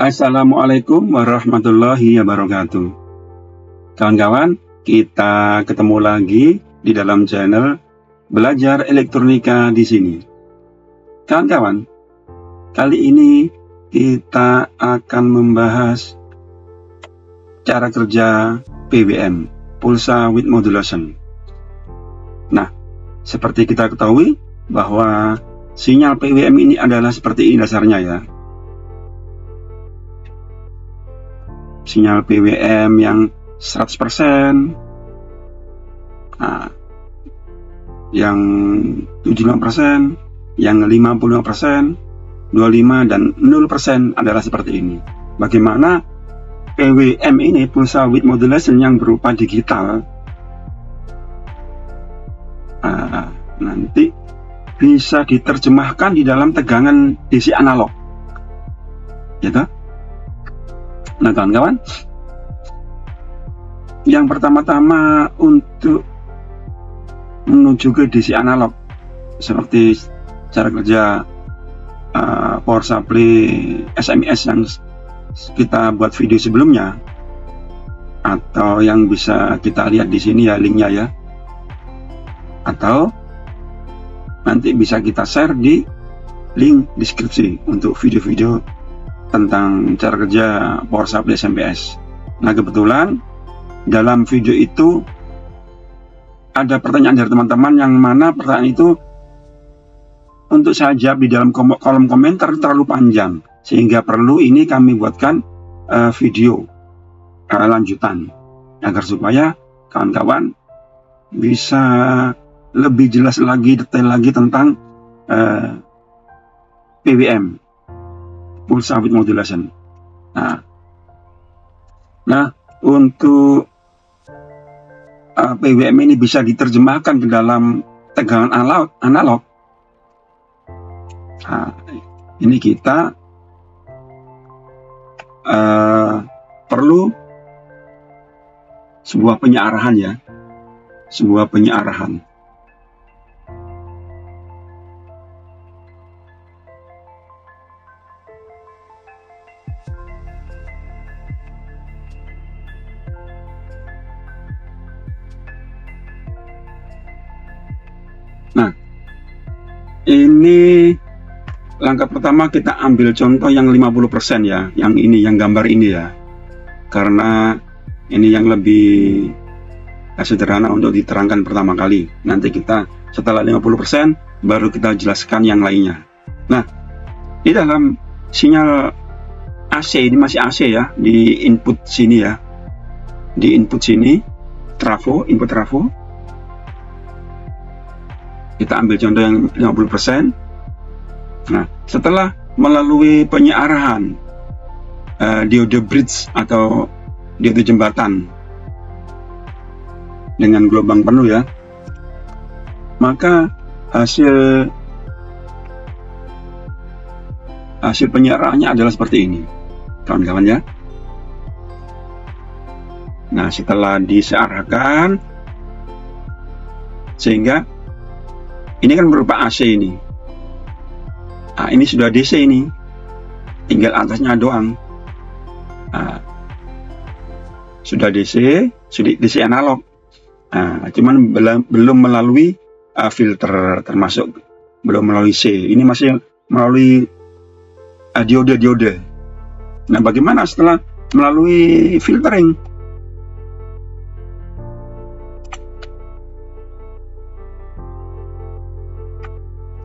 Assalamualaikum warahmatullahi wabarakatuh. Kawan-kawan, kita ketemu lagi di dalam channel Belajar Elektronika di sini. Kawan-kawan, kali ini kita akan membahas cara kerja PWM, Pulsa with Modulation. Nah, seperti kita ketahui bahwa sinyal PWM ini adalah seperti ini dasarnya ya. Sinyal PWM yang 100%, yang 75%, yang 55%, 25 dan 0% adalah seperti ini. Bagaimana PWM ini, Pulsa with Modulation, yang berupa digital, nanti bisa diterjemahkan di dalam tegangan DC analog, gitu. Nah kawan-kawan, yang pertama-tama untuk menuju ke DC analog, seperti cara kerja power supply SMS yang kita buat video sebelumnya, atau yang bisa kita lihat di sini ya linknya ya, atau nanti bisa kita share di link deskripsi untuk video-video tentang cara kerja power supply SMS. Nah kebetulan dalam video itu ada pertanyaan dari teman-teman, yang mana pertanyaan itu untuk saya jawab di dalam kolom komentar terlalu panjang, sehingga perlu ini kami buatkan video lanjutan agar supaya kawan-kawan bisa lebih jelas lagi, detail lagi tentang PWM, Pulsa with Modulation. Nah untuk PWM ini bisa diterjemahkan ke dalam tegangan analog. Ini kita perlu sebuah penyarahan ya, sebuah penyarahan. Nah, ini langkah pertama, kita ambil contoh yang 50% ya, yang ini, yang gambar ini ya, karena ini yang lebih sederhana untuk diterangkan pertama kali. Nanti kita setelah 50% baru kita jelaskan yang lainnya. Nah, di dalam sinyal AC, ini masih AC ya, di input sini ya, di input sini trafo, input trafo. Kita ambil contoh yang 50%. Nah, setelah melalui penyarahan diode bridge atau diode jembatan dengan gelombang penuh ya, maka hasil penyarahannya adalah seperti ini, kawan-kawan ya. Nah, setelah disearahkan, sehingga ini kan berupa AC ini. Ini sudah DC ini, tinggal atasnya doang. Sudah DC analog. Cuman belum melalui filter, termasuk belum melalui C. Ini masih melalui diode. Nah, bagaimana setelah melalui filtering?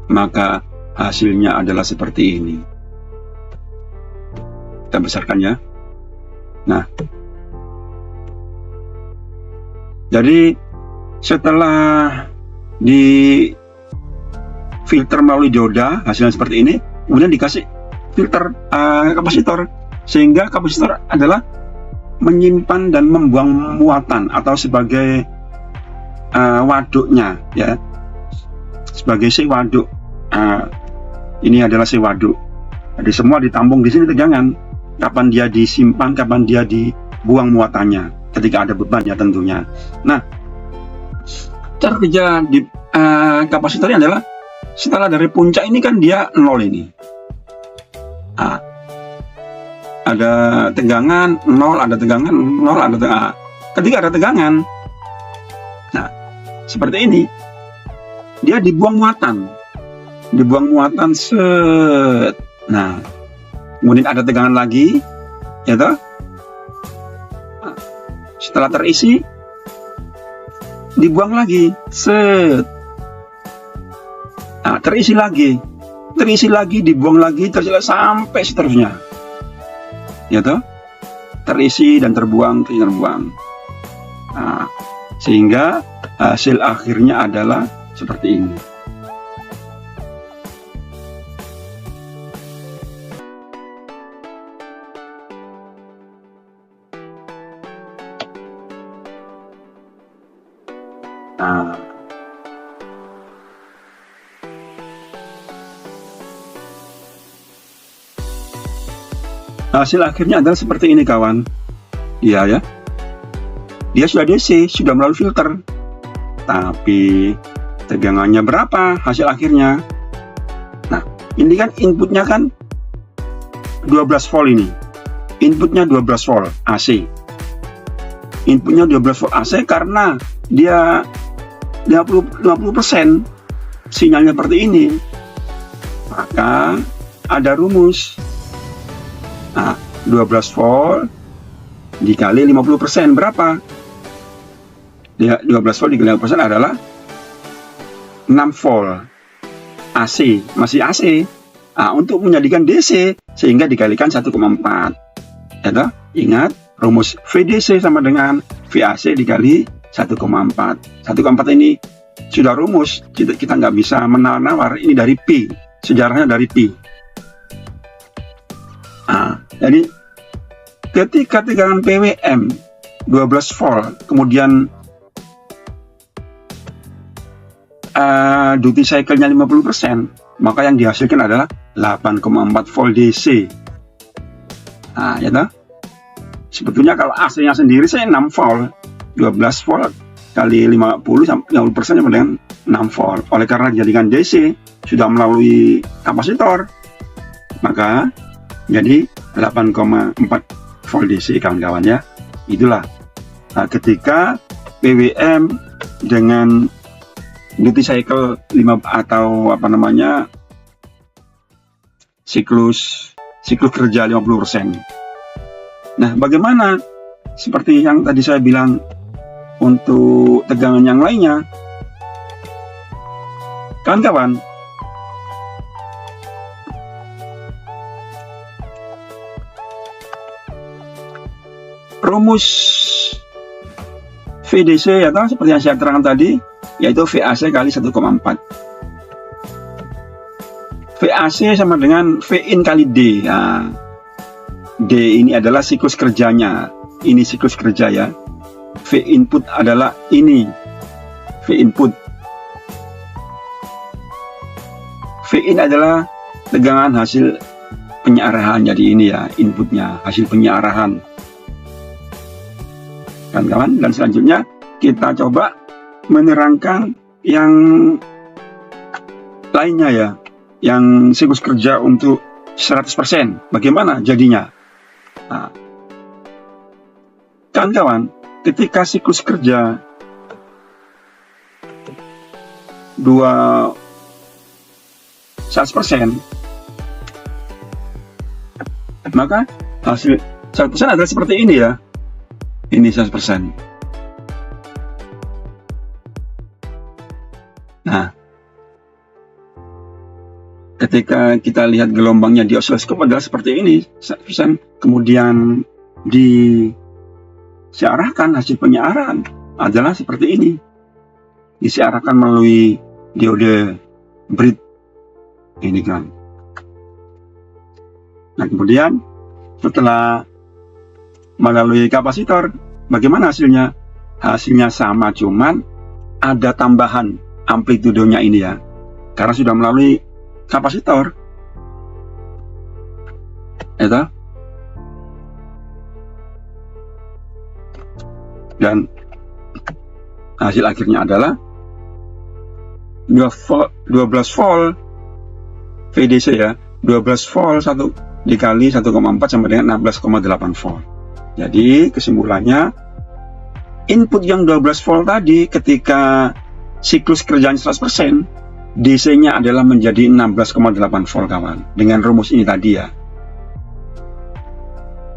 Maka hasilnya adalah seperti ini. Kita besarkan ya. Nah, jadi setelah di filter melalui dioda, hasilnya seperti ini, kemudian dikasih filter kapasitor, sehingga kapasitor adalah menyimpan dan membuang muatan atau sebagai waduknya ya, sebagai si waduk. Ini adalah si waduk. Jadi semua ditampung di sini tegangan. Kapan dia disimpan, kapan dia dibuang muatannya, ketika ada beban ya tentunya. Nah, cara kerja di kapasitornya adalah setelah dari puncak ini kan dia 0 ini. ada tegangan 0, ada tegangan 0, ada tegangan. Ketika ada tegangan, nah seperti ini, dia dibuang muatan set. Nah, kemudian ada tegangan lagi, ya toh. Setelah terisi, dibuang lagi set. Nah, terisi lagi, dibuang lagi, terisi lagi, sampai seterusnya, ya toh, terisi dan terbuang. Nah, sehingga hasil akhirnya adalah seperti ini. Nah, hasil akhirnya adalah seperti ini, kawan. Iya ya, dia sudah DC, sudah melalui filter, tapi tegangannya berapa hasil akhirnya? Nah, ini kan inputnya kan 12 volt ini, inputnya 12 volt AC, inputnya 12 volt AC karena dia 50% sinyalnya seperti ini, maka ada rumus. Nah, 12 volt dikali 50% berapa? 12 volt dikali 50% adalah 6 volt AC, masih AC. Nah, untuk menjadikan DC sehingga dikalikan 1,4. Ya, ingat rumus VDC sama dengan VAC dikali 1,4. 1,4 ini sudah rumus, kita nggak bisa menawar-nawar. Ini dari Pi, sejarahnya dari Pi. Nah, jadi ketika tegangan PWM 12 volt, kemudian duty cycle-nya 50%, maka yang dihasilkan adalah 8,4 volt DC. Nah, ya toh? Sebetulnya kalau AC-nya sendiri saya 6 volt. 12 volt kali 50 sampai 50% sama dengan 6 volt. Oleh karena dijadikan DC sudah melalui kapasitor, maka jadi 8,4 volt DC, kawan-kawan ya. Itulah ketika PWM dengan duty cycle 5 atau apa namanya siklus kerja 50%. Nah, bagaimana seperti yang tadi saya bilang untuk tegangan yang lainnya, kawan-kawan? Rumus VDC ya, seperti yang saya terangkan tadi, yaitu VAC kali 1,4. VAC sama dengan Vin kali D. Nah, D ini adalah siklus kerjanya. Ini siklus kerja ya. V input adalah ini. V input. V in adalah tegangan hasil penyiarahan. Jadi ini ya inputnya, hasil penyiarahan. Kawan-kawan, dan selanjutnya kita coba menerangkan yang lainnya ya, yang siklus kerja untuk 100%. Bagaimana jadinya? Nah, kawan-kawan, ketika siklus kerja 100%, maka hasil 100% adalah seperti ini ya. Ini 100%. Nah, ketika kita lihat gelombangnya di osiloskop adalah seperti ini, 100%. Kemudian disiarahkan, hasil penyiaran adalah seperti ini. Disiarahkan melalui diode bridge ini kan. Nah, kemudian setelah melalui kapasitor, bagaimana hasilnya? Hasilnya sama, cuman ada tambahan amplitudenya ini ya, karena sudah melalui kapasitor. Itu. Dan hasil akhirnya adalah 12 volt VDC ya, 12 volt dikali 1,4 sama dengan 16,8 volt. Jadi kesimpulannya, input yang 12 volt tadi ketika siklus kerjaan 100%, DC-nya adalah menjadi 16,8 volt kawan. Dengan rumus ini tadi ya.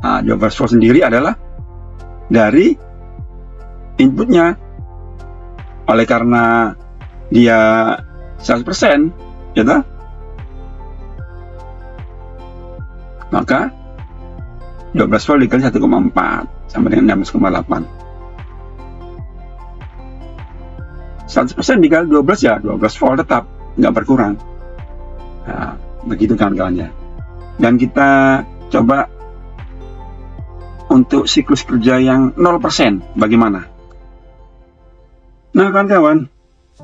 Nah, 12 volt sendiri adalah dari inputnya. Oleh karena dia 100%, ya toh? Maka 12 volt dikali 1,4 sama dengan 16,8. 100% dikali 12 ya 12 volt tetap, nggak berkurang. Nah, begitu kawan-kawan ya. Dan kita coba untuk siklus kerja yang 0%, bagaimana? Nah kawan-kawan,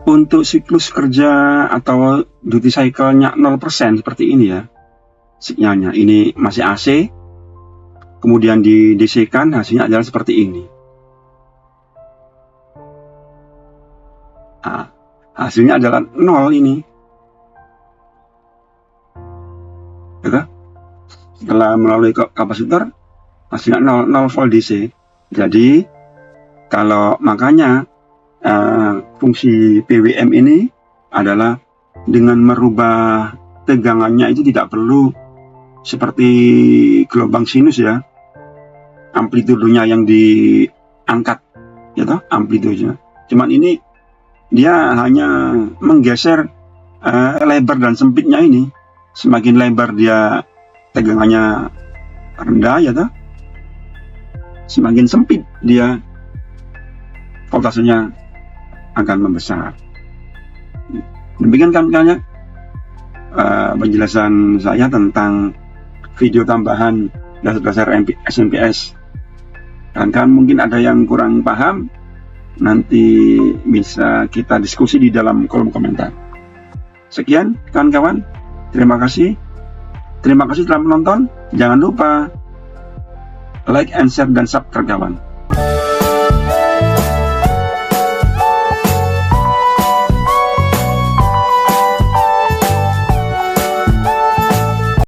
untuk siklus kerja atau duty cycle-nya 0% seperti ini ya, sinyalnya ini masih AC, kemudian di DC-kan hasilnya adalah seperti ini. Nah, hasilnya adalah 0 ini. Gitu? Setelah melalui kapasitor, hasilnya 0 volt DC. Jadi, kalau makanya fungsi PWM ini adalah dengan merubah tegangannya itu tidak perlu seperti gelombang sinus ya, amplitudenya yang diangkat, ya toh, amplitudenya. Cuman ini dia hanya menggeser lebar dan sempitnya ini. Semakin lebar dia tegangannya rendah, ya toh, semakin sempit dia voltasenya akan membesar. Demikian kawan-kawan penjelasan saya tentang video tambahan dasar-dasar SMPS. Kawan-kawan mungkin ada yang kurang paham, nanti bisa kita diskusi di dalam kolom komentar. Sekian kawan-kawan, terima kasih telah menonton. Jangan lupa like and share dan subscribe kawan.